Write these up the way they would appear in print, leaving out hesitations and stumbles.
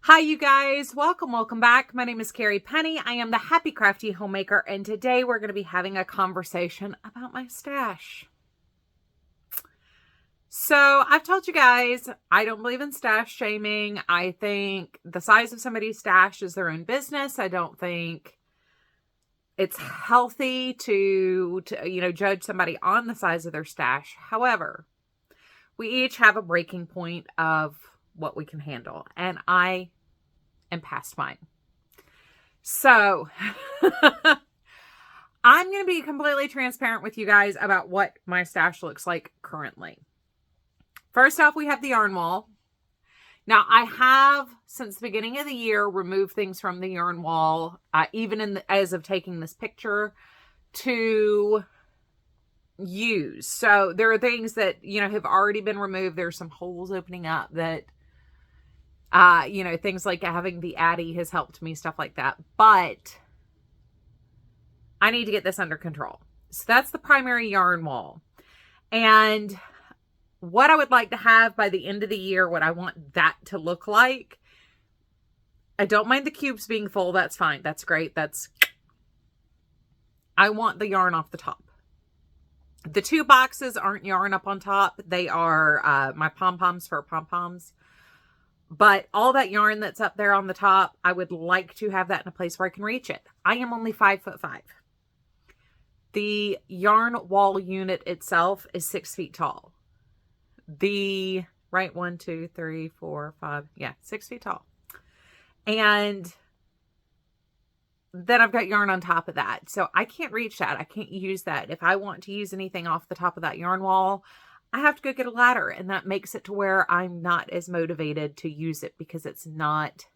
Hi, you guys. Welcome back. My name is Carrie Penny. I am the Happy Crafty Homemaker, and today we're going to be having a conversation about my stash. So I've told you guys, I don't believe in stash shaming. I think the size of somebody's stash is their own business. I don't think it's healthy to judge somebody on the size of their stash. However, we each have a breaking point of what we can handle, and I am past mine. So I'm going to be completely transparent with you guys about what my stash looks like currently. First off, we have the yarn wall. Now, I have, since the beginning of the year, removed things from the yarn wall, even as of taking this picture, to use. So there are things that, have already been removed. There's some holes opening up that, things like having the Addy has helped me, stuff like that. But I need to get this under control. So that's the primary yarn wall. And what I would like to have by the end of the year, what I want that to look like, I don't mind the cubes being full. That's fine. That's great. I want the yarn off the top. The two boxes aren't yarn up on top. They are my pom-poms for pom-poms. But all that yarn that's up there on the top, I would like to have that in a place where I can reach it. I am only 5'5". The yarn wall unit itself is 6 feet tall. 6 feet tall. And then I've got yarn on top of that. So I can't reach that. I can't use that. If I want to use anything off the top of that yarn wall, I have to go get a ladder, and that makes it to where I'm not as motivated to use it because it's not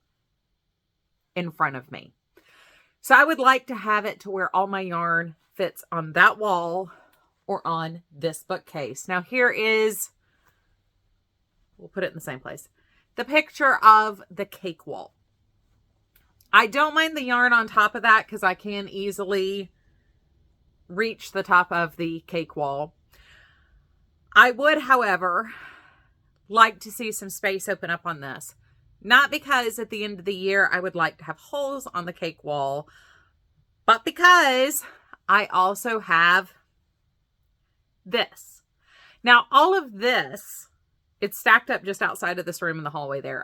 in front of me. So I would like to have it to where all my yarn fits on that wall or on this bookcase. Now here is, we'll put it in the same place, the picture of the cake wall. I don't mind the yarn on top of that because I can easily reach the top of the cake wall. I would, however, like to see some space open up on this. Not because at the end of the year I would like to have holes on the cake wall, but because I also have this. Now, all of this, it's stacked up just outside of this room in the hallway there.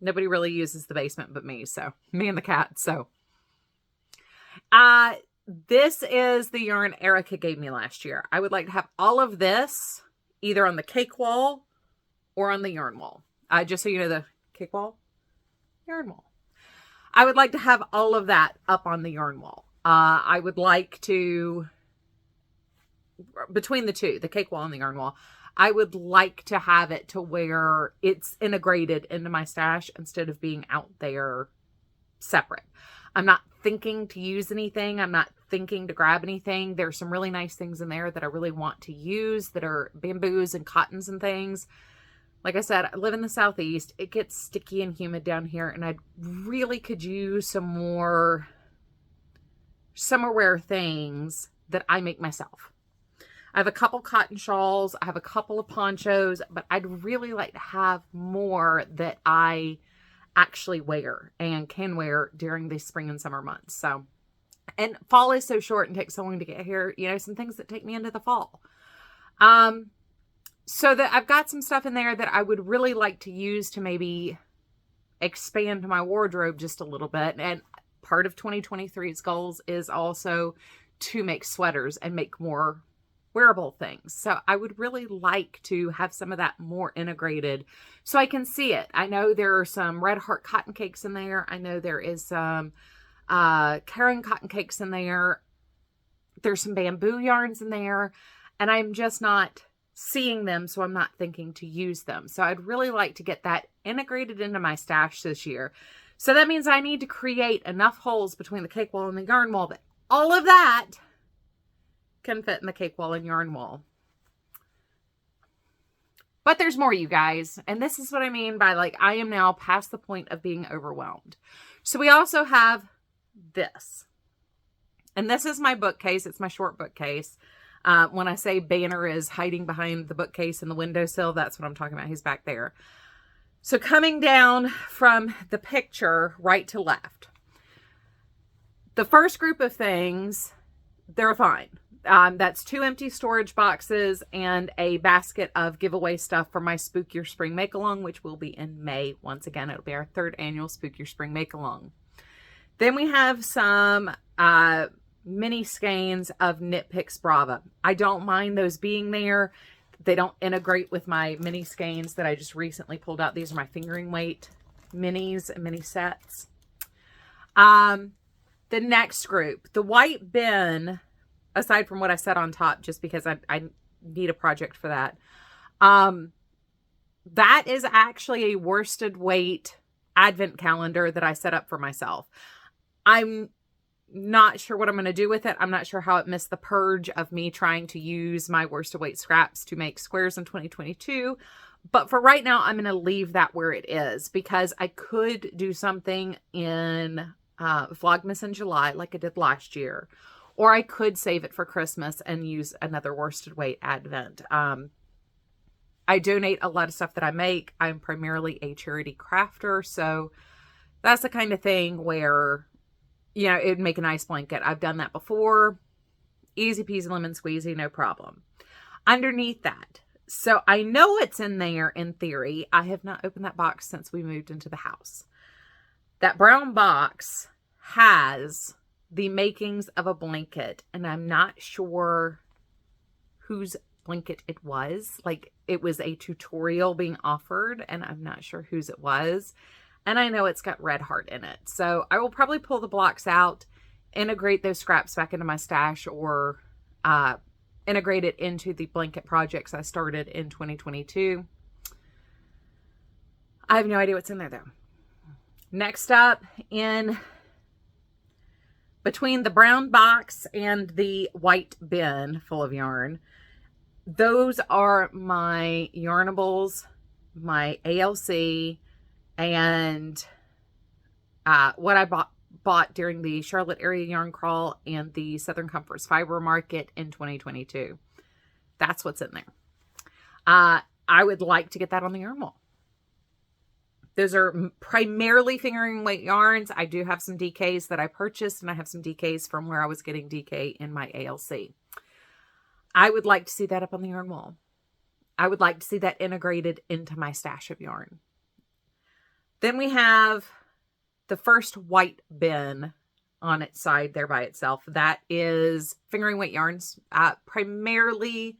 Nobody really uses the basement but me, so me and the cat. So, this is the yarn Erica gave me last year. I would like to have all of this either on the cake wall or on the yarn wall. Just so you know, the cake wall, yarn wall. I would like to have all of that up on the yarn wall. I would like to, between the two, the cake wall and the yarn wall, I would like to have it to where it's integrated into my stash instead of being out there separate. I'm not thinking to use anything. I'm not thinking to grab anything. There's some really nice things in there that I really want to use that are bamboos and cottons and things. Like I said, I live in the Southeast. It gets sticky and humid down here, and I really could use some more summer wear things that I make myself. I have a couple cotton shawls. I have a couple of ponchos, but I'd really like to have more that I actually wear and can wear during the spring and summer months. So, and fall is so short and takes so long to get here, some things that take me into the fall. So that I've got some stuff in there that I would really like to use to maybe expand my wardrobe just a little bit. And part of 2023's goals is also to make sweaters and make more wearable things. So I would really like to have some of that more integrated so I can see it. I know there are some Red Heart cotton cakes in there. I know there is some Karen cotton cakes in there. There's some bamboo yarns in there, and I'm just not seeing them, so I'm not thinking to use them. So I'd really like to get that integrated into my stash this year. So that means I need to create enough holes between the cake wall and the yarn wall that all of that can fit in the cake wall and yarn wall. But there's more, you guys. And this is what I mean by I am now past the point of being overwhelmed. So we also have this. And this is my bookcase. It's my short bookcase. When I say Banner is hiding behind the bookcase in the windowsill, that's what I'm talking about. He's back there. So coming down from the picture right to left, the first group of things, they're fine. That's 2 empty storage boxes and a basket of giveaway stuff for my Spook Your Spring Make-Along, which will be in May. Once again, it'll be our 3rd annual Spook Your Spring Make-Along. Then we have some mini skeins of Knit Picks Brava. I don't mind those being there. They don't integrate with my mini skeins that I just recently pulled out. These are my fingering weight minis and mini sets. The next group, the white bin, aside from what I said on top, just because I need a project for that. That is actually a worsted weight advent calendar that I set up for myself. I'm not sure what I'm going to do with it. I'm not sure how it missed the purge of me trying to use my worsted weight scraps to make squares in 2022. But for right now, I'm going to leave that where it is, because I could do something in Vlogmas in July like I did last year. Or I could save it for Christmas and use another worsted weight advent. I donate a lot of stuff that I make. I'm primarily a charity crafter, so that's the kind of thing where, you know, it'd make a nice blanket. I've done that before. Easy peasy lemon squeezy, no problem. Underneath that, so I know it's in there in theory. I have not opened that box since we moved into the house. That brown box has the makings of a blanket, and I'm not sure whose blanket it was. Like, it was a tutorial being offered, and I'm not sure whose it was. And I know it's got red heart in it. So I will probably pull the blocks out, integrate those scraps back into my stash, or integrate it into the blanket projects I started in 2022. I have no idea what's in there though. Next up, in between the brown box and the white bin full of yarn, those are my Yarnables, my ALC, and what I bought during the Charlotte area yarn crawl and the Southern Comforts fiber market in 2022. That's what's in there. I would like to get that on the yarn wall. Those are primarily fingering weight yarns. I do have some DKs that I purchased, and I have some DKs from where I was getting DK in my ALC. I would like to see that up on the yarn wall. I would like to see that integrated into my stash of yarn. Then we have the first white bin on its side there by itself. That is fingering weight yarns, primarily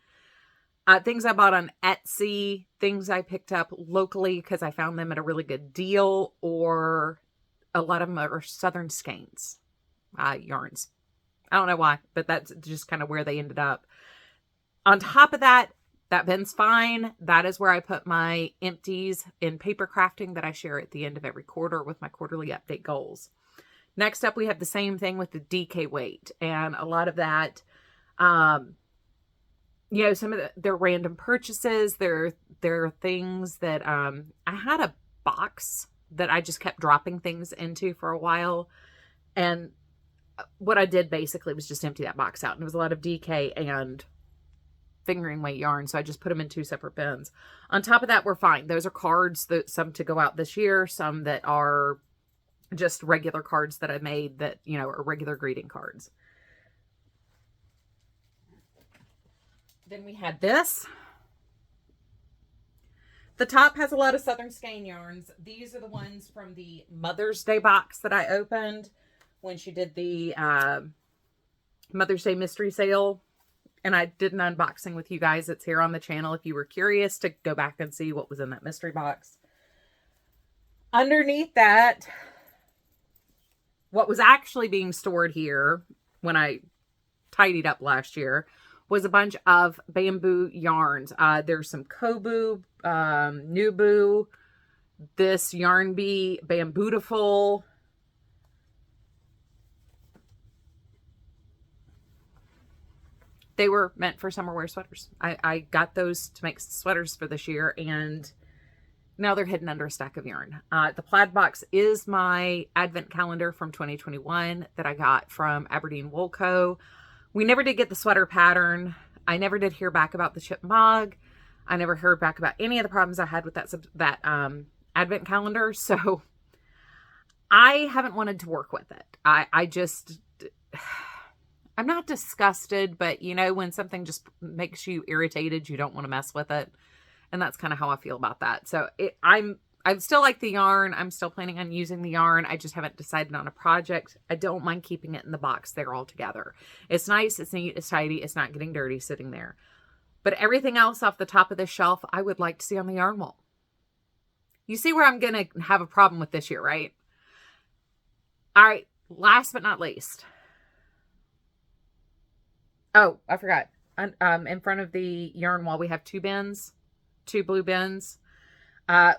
things I bought on Etsy, things I picked up locally because I found them at a really good deal, or a lot of them are Southern Skeins yarns. I don't know why, but that's just kind of where they ended up. On top of that, that bin's fine. That is where I put my empties in paper crafting that I share at the end of every quarter with my quarterly update goals. Next up, we have the same thing with the DK weight, and a lot of that, you know, some of their random purchases. There are things that I had a box that I just kept dropping things into for a while, and what I did basically was just empty that box out, and it was a lot of DK and fingering weight yarn, so I just put them in 2 separate bins. On top of that, we're fine. Those are cards, that some to go out this year, some that are just regular cards that I made that, you know, are regular greeting cards. Then we had this. The top has a lot of Southern Skein yarns. These are the ones from the Mother's Day box that I opened when she did the Mother's Day mystery sale. And I did an unboxing with you guys. It's here on the channel if you were curious to go back and see what was in that mystery box. Underneath that, what was actually being stored here when I tidied up last year was a bunch of bamboo yarns. There's some Kobu, Nubu, this Yarn Bee, Bambootiful. They were meant for summer wear sweaters. I got those to make sweaters for this year, and now they're hidden under a stack of yarn. The plaid box is my advent calendar from 2021 that I got from Aberdeen Wool Co. We never did get the sweater pattern. I never did hear back about the chip mug. I never heard back about any of the problems I had with that advent calendar. So I haven't wanted to work with it. I'm not disgusted, but you know, when something just makes you irritated, you don't want to mess with it. And that's kind of how I feel about that. So I still like the yarn. I'm still planning on using the yarn. I just haven't decided on a project. I don't mind keeping it in the box there all together. It's nice, it's neat, it's tidy, it's not getting dirty sitting there. But everything else off the top of this shelf, I would like to see on the yarn wall. You see where I'm going to have a problem with this year, right? All right, last but not least. Oh, I forgot. In front of the yarn wall, we have two blue bins.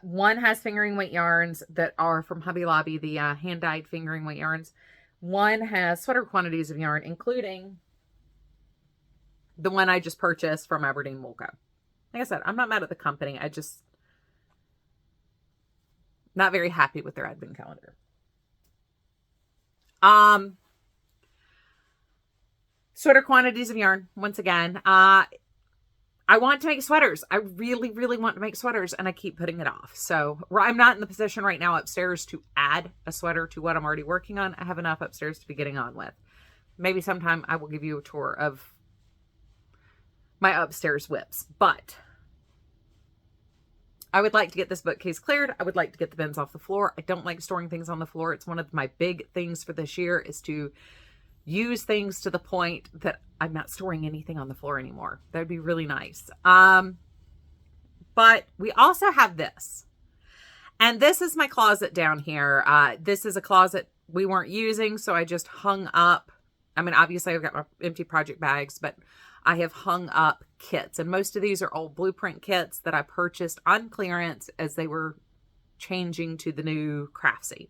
One has fingering weight yarns that are from Hobby Lobby, the hand-dyed fingering weight yarns. One has sweater quantities of yarn, including the one I just purchased from Aberdeen Wool Co. Like I said, I'm not mad at the company. I just not very happy with their advent calendar. Sweater quantities of yarn, once again. I want to make sweaters. I really, really want to make sweaters, and I keep putting it off. So I'm not in the position right now upstairs to add a sweater to what I'm already working on. I have enough upstairs to be getting on with. Maybe sometime I will give you a tour of my upstairs WIPs, but I would like to get this bookcase cleared. I would like to get the bins off the floor. I don't like storing things on the floor. It's one of my big things for this year is to use things to the point that I'm not storing anything on the floor anymore. That'd be really nice. But we also have this. And this is my closet down here. This is a closet we weren't using, so I just hung up. I mean, obviously I've got my empty project bags, but I have hung up kits. And most of these are old blueprint kits that I purchased on clearance as they were changing to the new Craftsy.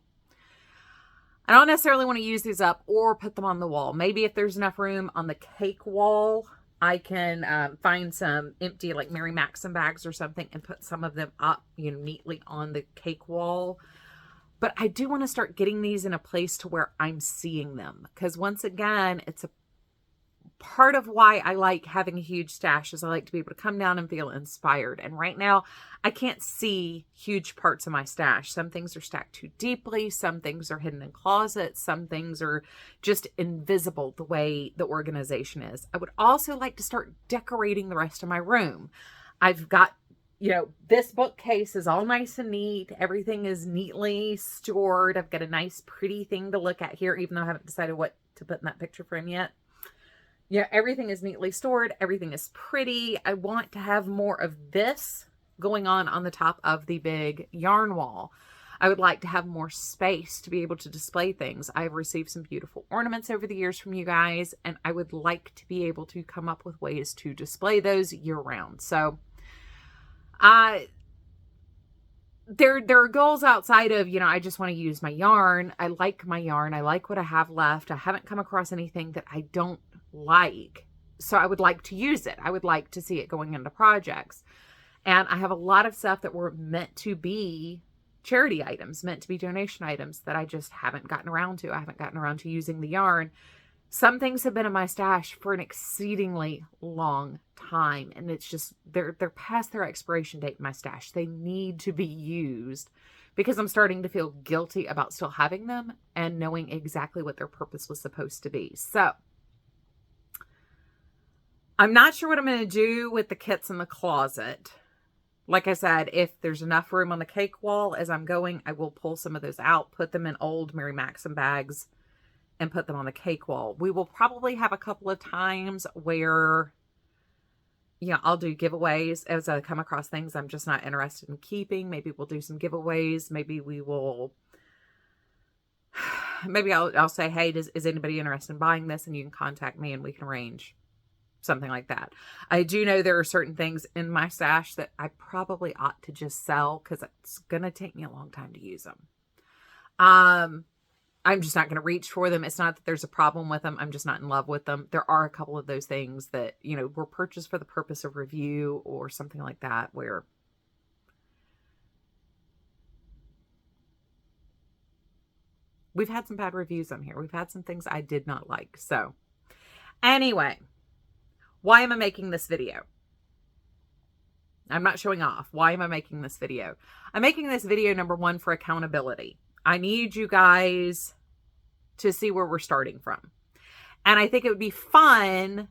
I don't necessarily want to use these up or put them on the wall. Maybe if there's enough room on the cake wall, I can find some empty like Mary Maxim bags or something and put some of them up, you know, neatly on the cake wall. But I do want to start getting these in a place to where I'm seeing them. Because once again, it's a part of why I like having a huge stash is I like to be able to come down and feel inspired. And right now, I can't see huge parts of my stash. Some things are stacked too deeply. Some things are hidden in closets. Some things are just invisible the way the organization is. I would also like to start decorating the rest of my room. I've got, you know, this bookcase is all nice and neat. Everything is neatly stored. I've got a nice, pretty thing to look at here, even though I haven't decided what to put in that picture frame yet. Yeah, everything is neatly stored. Everything is pretty. I want to have more of this going on the top of the big yarn wall. I would like to have more space to be able to display things. I've received some beautiful ornaments over the years from you guys, and I would like to be able to come up with ways to display those year round. So, there are goals outside of, you know, I just want to use my yarn. I like my yarn. I like what I have left. I haven't come across anything that I don't like. So I would like to use it. I would like to see it going into projects. And I have a lot of stuff that were meant to be charity items, meant to be donation items that I just haven't gotten around to. I haven't gotten around to using the yarn. Some things have been in my stash for an exceedingly long time, and it's just, they're past their expiration date in my stash. They need to be used because I'm starting to feel guilty about still having them and knowing exactly what their purpose was supposed to be. So I'm not sure what I'm going to do with the kits in the closet. Like I said, if there's enough room on the cake wall as I'm going, I will pull some of those out, put them in old Mary Maxim bags, and put them on the cake wall. We will probably have a couple of times where, you know, I'll do giveaways as I come across things I'm just not interested in keeping. Maybe we'll do some giveaways. Maybe we will, maybe I'll say, hey, is anybody interested in buying this? And you can contact me and we can arrange something like that. I do know there are certain things in my stash that I probably ought to just sell because it's going to take me a long time to use them. I'm just not going to reach for them. It's not that there's a problem with them. I'm just not in love with them. There are a couple of those things that, you know, were purchased for the purpose of review or something like that, where we've had some bad reviews on here. We've had some things I did not like. So anyway, why am I making this video? I'm not showing off. Why am I making this video? I'm making this video, number one, for accountability. I need you guys to see where we're starting from. And I think it would be fun,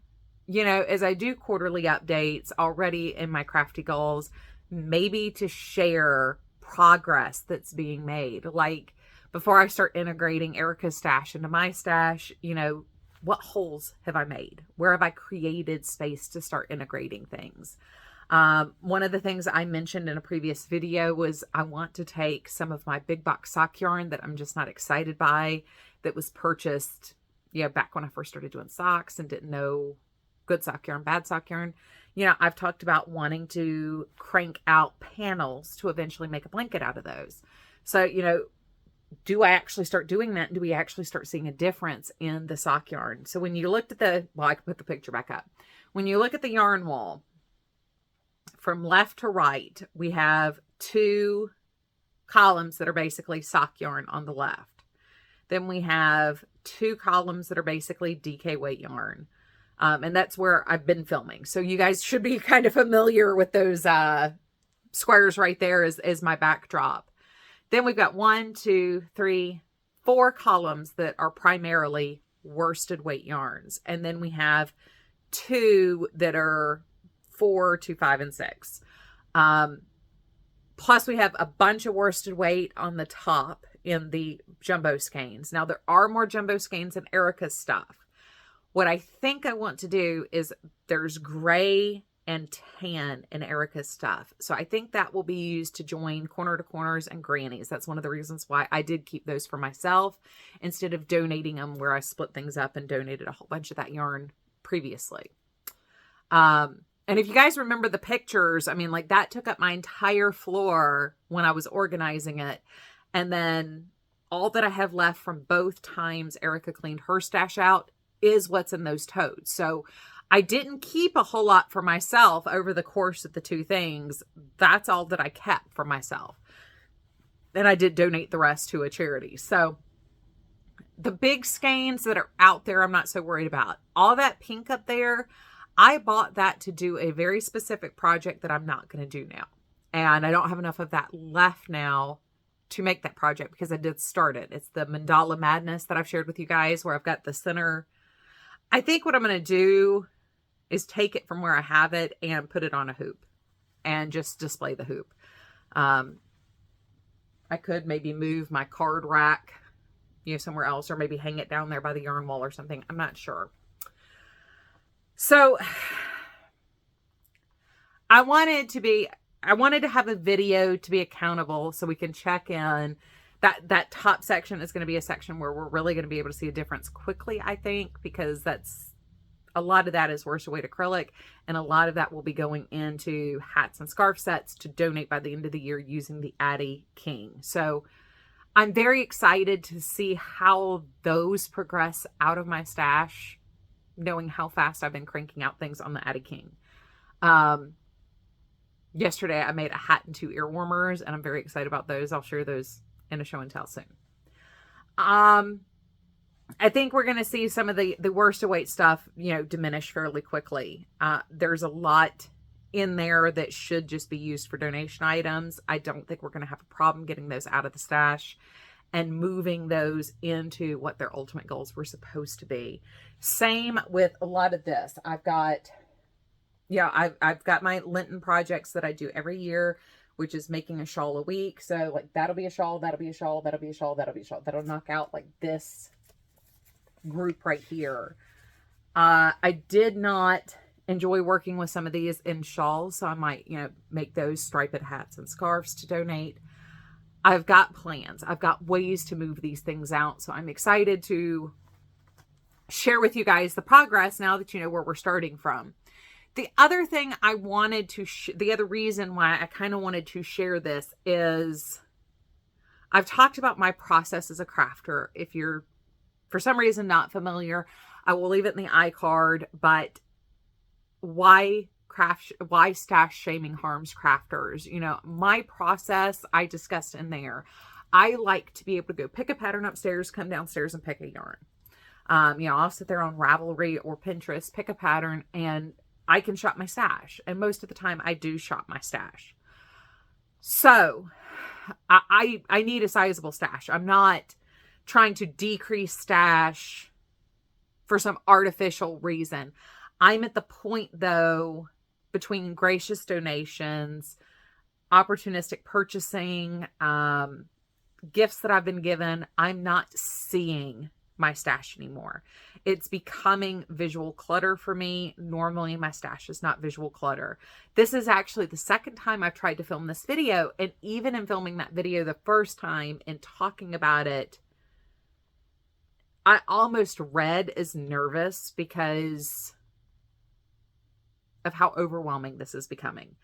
you know, as I do quarterly updates already in my crafty goals, maybe to share progress that's being made. Like before I start integrating Erica's stash into my stash, you know, what holes have I made? Where have I created space to start integrating things? One of the things I mentioned in a previous video was I want to take some of my big box sock yarn that I'm just not excited by, that was purchased, you know, back when I first started doing socks and didn't know good sock yarn, bad sock yarn. You know, I've talked about wanting to crank out panels to eventually make a blanket out of those. So, you know, do I actually start doing that? And do we actually start seeing a difference in the sock yarn? So when you looked at the, well, I can put the picture back up. When you look at the yarn wall, from left to right, we have 2 columns that are basically sock yarn on the left. Then we have 2 columns that are basically DK weight yarn. And that's where I've been filming. So you guys should be kind of familiar with those squares right there as my backdrop. Then we've got 1, 2, 3, 4 columns that are primarily worsted weight yarns. And then we have 2 that are 4, 2, 5, and 6. Plus we have a bunch of worsted weight on the top in the jumbo skeins. Now there are more jumbo skeins in Erica's stuff. What I think I want to do is there's gray and tan in Erica's stuff. So I think that will be used to join corner to corners and grannies. That's one of the reasons why I did keep those for myself instead of donating them, where I split things up and donated a whole bunch of that yarn previously. And if you guys remember the pictures, I mean, like that took up my entire floor when I was organizing it. And then all that I have left from both times Erica cleaned her stash out is what's in those totes. So I didn't keep a whole lot for myself over the course of the 2 things. That's all that I kept for myself. And I did donate the rest to a charity. So the big skeins that are out there, I'm not so worried about. All that pink up there, I bought that to do a very specific project that I'm not going to do now. And I don't have enough of that left now to make that project because I did start it. It's the Mandala Madness that I've shared with you guys, where I've got the center. I think what I'm going to do is take it from where I have it and put it on a hoop and just display the hoop. I could maybe move my card rack, you know, somewhere else, or maybe hang it down there by the yarn wall or something. I'm not sure. So I wanted to have a video to be accountable so we can check in. That top section is going to be a section where we're really going to be able to see a difference quickly, I think, because that's a lot of that is worsted weight acrylic, and a lot of that will be going into hats and scarf sets to donate by the end of the year using the Addy King. So I'm very excited to see how those progress out of my stash, knowing how fast I've been cranking out things on the Addy King. Yesterday I made a hat and 2 ear warmers, and I'm very excited about those. I'll share those in a show and tell soon. I think we're going to see some of the worsted weight stuff, you know, diminish fairly quickly. There's a lot in there that should just be used for donation items. I don't think we're going to have a problem getting those out of the stash and moving those into what their ultimate goals were supposed to be. Same with a lot of this. I've got my Lenten projects that I do every year, which is making a shawl a week. So like that'll be a shawl, that'll be a shawl, that'll be a shawl, that'll be a shawl. That'll knock out like this group right here. I did not enjoy working with some of these in shawls, so I might, you know, make those striped hats and scarves to donate. I've got plans. I've got ways to move these things out, so I'm excited to share with you guys the progress now that you know where we're starting from. The other thing I wanted to, the other reason why I kind of wanted to share this is I've talked about my process as a crafter. If you're for some reason not familiar, I will leave it in the iCard, but why stash shaming harms crafters? You know, my process I discussed in there. I like to be able to go pick a pattern upstairs, come downstairs and pick a yarn. You know, I'll sit there on Ravelry or Pinterest, pick a pattern and I can shop my stash. And most of the time I do shop my stash. So I need a sizable stash. I'm not trying to decrease stash for some artificial reason. I'm at the point, though, between gracious donations, opportunistic purchasing, gifts that I've been given, I'm not seeing my stash anymore. It's becoming visual clutter for me. Normally my stash is not visual clutter. This is actually the second time I've tried to film this video, and even in filming that video the first time and talking about it, I almost read as nervous because of how overwhelming this is becoming.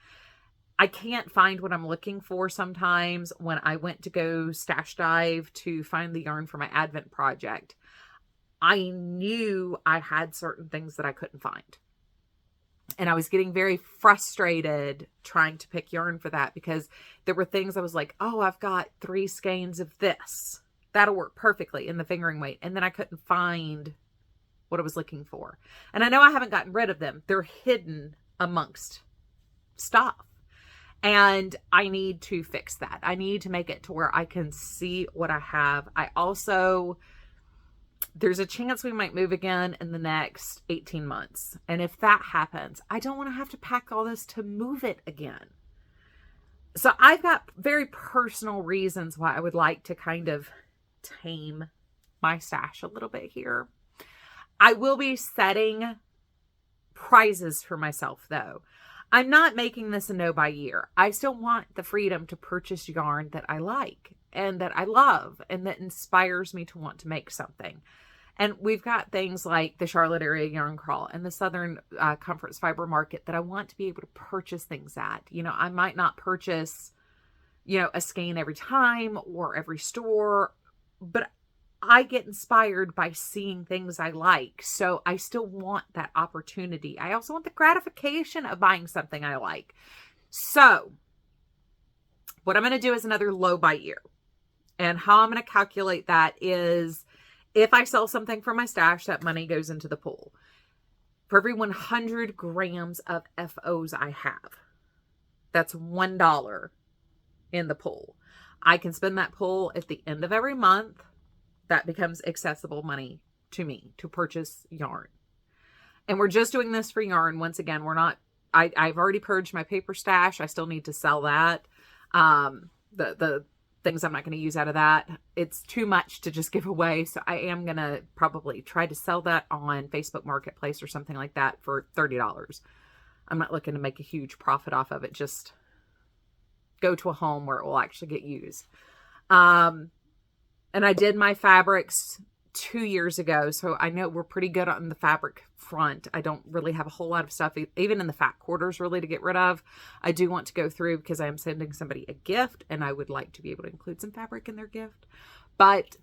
I can't find what I'm looking for sometimes. When I went to go stash dive to find the yarn for my Advent project, I knew I had certain things that I couldn't find. And I was getting very frustrated trying to pick yarn for that, because there were things I was like, oh, I've got 3 skeins of this. That'll work perfectly in the fingering weight. And then I couldn't find what I was looking for. And I know I haven't gotten rid of them. They're hidden amongst stuff. And I need to fix that. I need to make it to where I can see what I have. I also, there's a chance we might move again in the next 18 months. And if that happens, I don't want to have to pack all this to move it again. So I've got very personal reasons why I would like to kind of tame my stash a little bit here. I will be setting prizes for myself, though. I'm not making this a no by year. I still want the freedom to purchase yarn that I like and that I love and that inspires me to want to make something. And we've got things like the Charlotte area yarn crawl and the Southern Comforts Fiber Market that I want to be able to purchase things at. You know, I might not purchase, you know, a skein every time or every store, but I get inspired by seeing things I like. So I still want that opportunity. I also want the gratification of buying something I like. So what I'm going to do is another low by year. And how I'm going to calculate that is, if I sell something from my stash, that money goes into the pool. For every 100 grams of FOs I have, that's $1 in the pool. I can spend that pool at the end of every month. That becomes accessible money to me to purchase yarn. And we're just doing this for yarn. Once again, we're not, I've already purged my paper stash. I still need to sell that. The things I'm not going to use out of that, it's too much to just give away. So I am going to probably try to sell that on Facebook Marketplace or something like that for $30. I'm not looking to make a huge profit off of it. Just go to a home where it will actually get used. And I did my fabrics 2 years ago, so I know we're pretty good on the fabric front. I don't really have a whole lot of stuff, even in the fat quarters, really, to get rid of. I do want to go through because I am sending somebody a gift, and I would like to be able to include some fabric in their gift. But,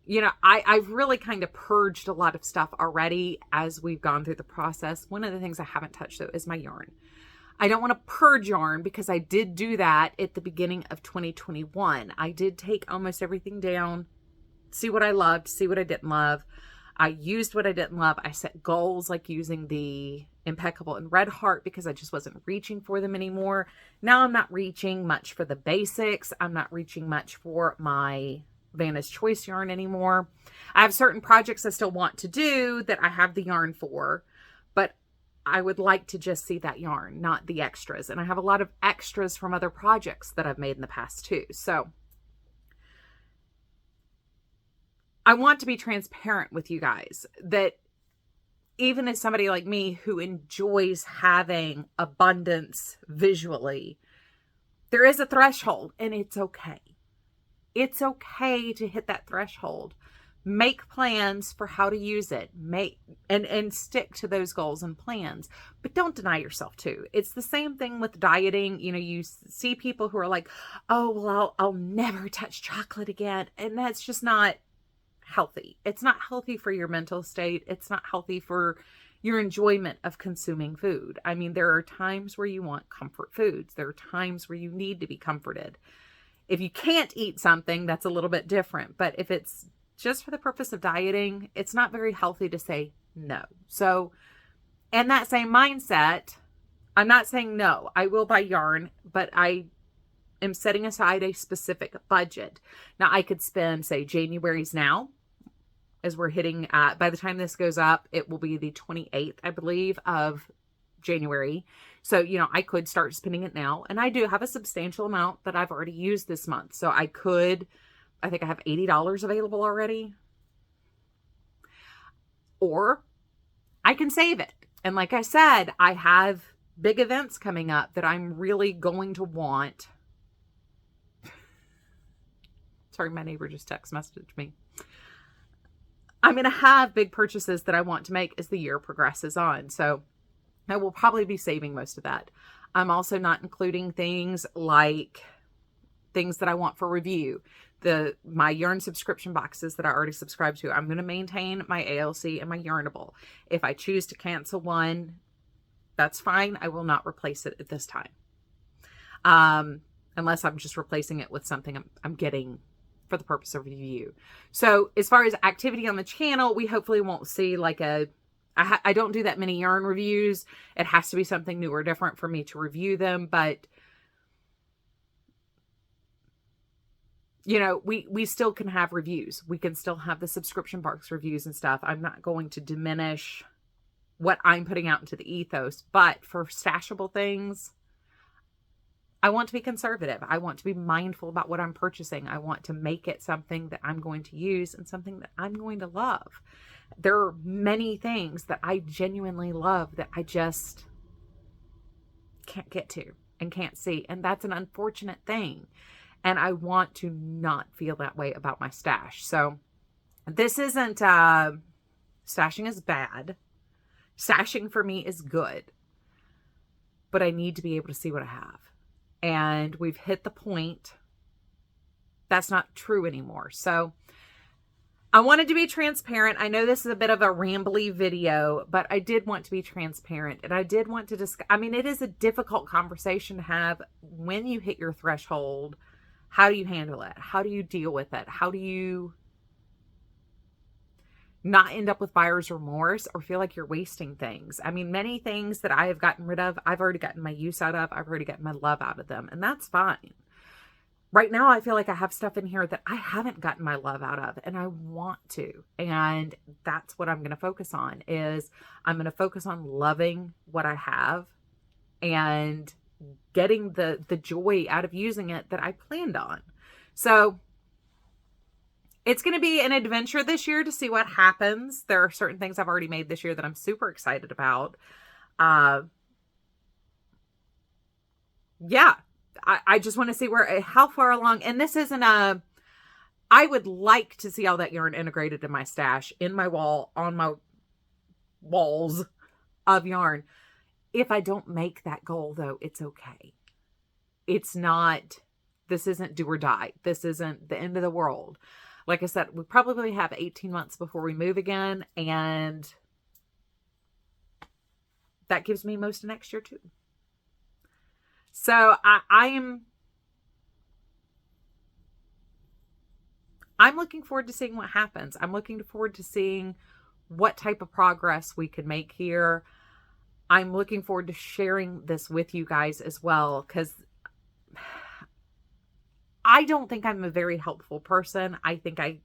you know, I've really kind of purged a lot of stuff already as we've gone through the process. One of the things I haven't touched, though, is my yarn. I don't want to purge yarn because I did do that at the beginning of 2021. I did take almost everything down, see what I loved, see what I didn't love. I used what I didn't love. I set goals like using the Impeccable and Red Heart because I just wasn't reaching for them anymore. Now I'm not reaching much for the basics. I'm not reaching much for my Vanna's Choice yarn anymore. I have certain projects I still want to do that I have the yarn for, but I would like to just see that yarn, not the extras. And I have a lot of extras from other projects that I've made in the past too. So I want to be transparent with you guys that even as somebody like me who enjoys having abundance visually, there is a threshold, and it's okay. It's okay to hit that threshold. Make plans for how to use it. And stick to those goals and plans, but don't deny yourself too. It's the same thing with dieting. You know, you see people who are like, oh, well, I'll never touch chocolate again. And that's just not healthy. It's not healthy for your mental state. It's not healthy for your enjoyment of consuming food. I mean, there are times where you want comfort foods. There are times where you need to be comforted. If you can't eat something, that's a little bit different. But if it's just for the purpose of dieting, it's not very healthy to say no. So, in that same mindset, I'm not saying no, I will buy yarn, but I am setting aside a specific budget. Now I could spend, say, January's now, as we're hitting, by the time this goes up, it will be the 28th, I believe, of January. So, you know, I could start spending it now. And I do have a substantial amount that I've already used this month. So I think I have $80 available already. Or I can save it. And like I said, I have big events coming up that I'm really going to want. Sorry, my neighbor just text messaged me. I'm going to have big purchases that I want to make as the year progresses on. So I will probably be saving most of that. I'm also not including things like things that I want for review. My yarn subscription boxes that I already subscribe to. I'm going to maintain my ALC and my Yarnable. If I choose to cancel one, that's fine. I will not replace it at this time. Unless I'm just replacing it with something I'm getting for the purpose of review. So as far as activity on the channel, we hopefully won't see like I don't do that many yarn reviews. It has to be something new or different for me to review them. But, you know, we still can have reviews. We can still have the subscription box reviews and stuff. I'm not going to diminish what I'm putting out into the ethos. But for stashable things, I want to be conservative. I want to be mindful about what I'm purchasing. I want to make it something that I'm going to use and something that I'm going to love. There are many things that I genuinely love that I just can't get to and can't see. And that's an unfortunate thing. And I want to not feel that way about my stash. So this isn't, stashing is bad. Stashing for me is good. But I need to be able to see what I have. And we've hit the point that's not true anymore. So I wanted to be transparent. I know this is a bit of a rambly video, but I did want to be transparent. And I did want to discuss, I mean, it is a difficult conversation to have when you hit your threshold. How do you handle it? How do you deal with it? How do you not end up with buyer's remorse or feel like you're wasting things? I mean, many things that I have gotten rid of, I've already gotten my use out of. I've already gotten my love out of them. And that's fine. Right now, I feel like I have stuff in here that I haven't gotten my love out of, and I want to. And that's what I'm going to focus on, is I'm going to focus on loving what I have and getting the joy out of using it that I planned on. So it's going to be an adventure this year to see what happens. There are certain things I've already made this year that I'm super excited about. Yeah. I just want to see how far along, and this isn't I would like to see all that yarn integrated in my stash, in my wall, on my walls of yarn. If I don't make that goal though, it's okay. It's not, this isn't do or die. This isn't the end of the world. Like I said, we probably have 18 months before we move again, and that gives me most of next year too. So I'm looking forward to seeing what happens. I'm looking forward to seeing what type of progress we can make here. I'm looking forward to sharing this with you guys as well, because I don't think I'm a very helpful person. I think I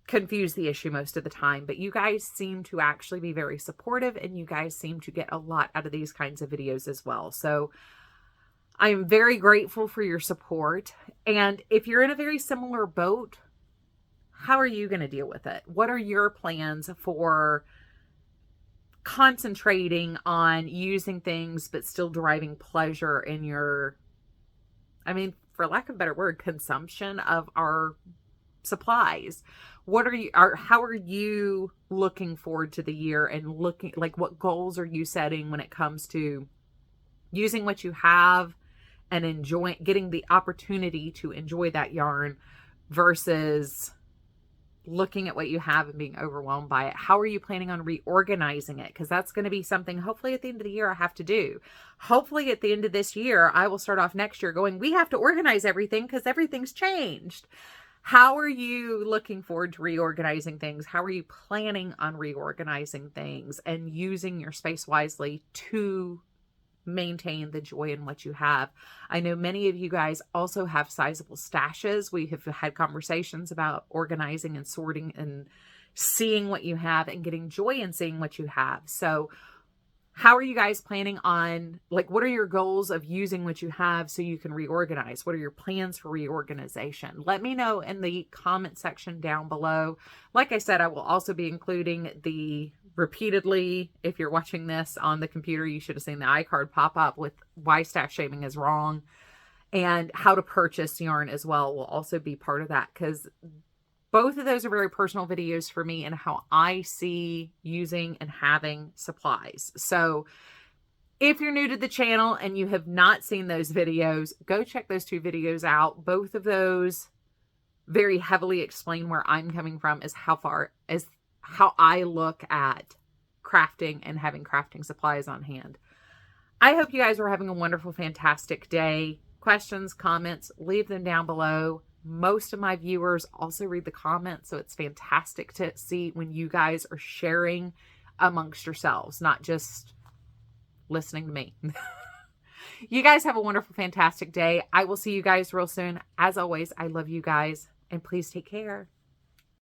confuse the issue most of the time, but you guys seem to actually be very supportive, and you guys seem to get a lot out of these kinds of videos as well. So I am very grateful for your support. And if you're in a very similar boat, how are you going to deal with it? What are your plans for concentrating on using things but still deriving pleasure in your, I mean, for lack of a better word, consumption of our supplies? How are you looking forward to the year, and looking, like, what goals are you setting when it comes to using what you have and getting the opportunity to enjoy that yarn versus looking at what you have and being overwhelmed by it? How are you planning on reorganizing it? Because that's going to be something hopefully at the end of the year I have to do. Hopefully at the end of this year, I will start off next year going, we have to organize everything because everything's changed. How are you looking forward to reorganizing things? How are you planning on reorganizing things and using your space wisely to maintain the joy in what you have? I know many of you guys also have sizable stashes. We have had conversations about organizing and sorting and seeing what you have and getting joy in seeing what you have. So how are you guys planning on, like, what are your goals of using what you have so you can reorganize? What are your plans for reorganization? Let me know in the comment section down below. Like I said, I will also be including the repeatedly, if you're watching this on the computer, you should have seen the iCard pop up with why stash shaming is wrong, and how to purchase yarn as well will also be part of that, because both of those are very personal videos for me and how I see using and having supplies. So if you're new to the channel and you have not seen those videos, go check those 2 videos out. Both of those very heavily explain where I'm coming from as how I look at crafting and having crafting supplies on hand. I hope you guys are having a wonderful, fantastic day. Questions, comments, leave them down below. Most of my viewers also read the comments, so it's fantastic to see when you guys are sharing amongst yourselves, not just listening to me. You guys have a wonderful, fantastic day. I will see you guys real soon. As always, I love you guys, and please take care.